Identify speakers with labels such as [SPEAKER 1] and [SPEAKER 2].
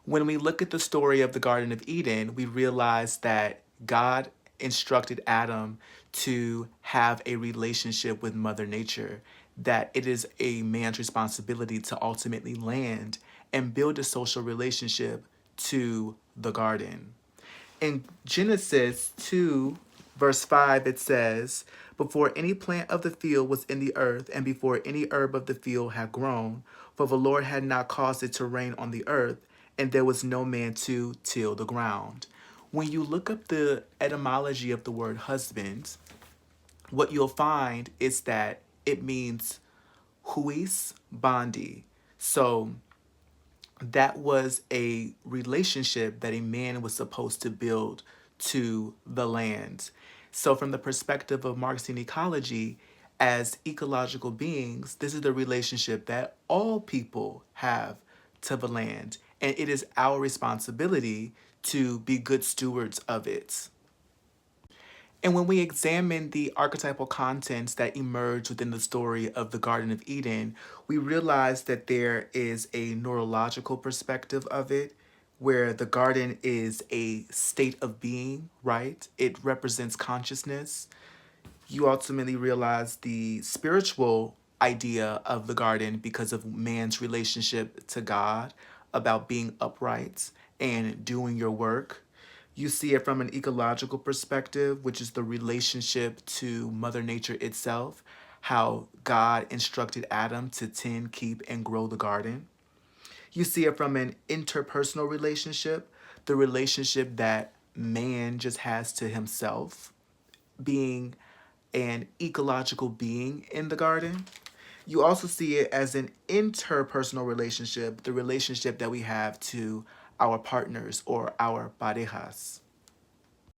[SPEAKER 1] When we look at the story of the Garden of Eden, we realize that God instructed Adam to have a relationship with Mother Nature, that it is a man's responsibility to ultimately land and build a social relationship to the garden. In Genesis 2, verse 5, it says, "Before any plant of the field was in the earth, and before any herb of the field had grown, for the Lord had not caused it to rain on the earth, and there was no man to till the ground." When you look up the etymology of the word husband, what you'll find is that it means huis bondi. So that was a relationship that a man was supposed to build to the land. So, from the perspective of Marxian ecology, as ecological beings, this is the relationship that all people have to the land, and it is our responsibility to be good stewards of it. And when we examine the archetypal contents that emerge within the story of the Garden of Eden, we realize that there is a neurological perspective of it, where the garden is a state of being, right? It represents consciousness. You ultimately realize the spiritual idea of the garden because of man's relationship to God, about being upright and doing your work. You see it from an ecological perspective, which is the relationship to Mother Nature itself, how God instructed Adam to tend, keep, and grow the garden. You see it from an interpersonal relationship, the relationship that man just has to himself, being an ecological being in the garden. You also see it as an interpersonal relationship, the relationship that we have to our partners or our parejas.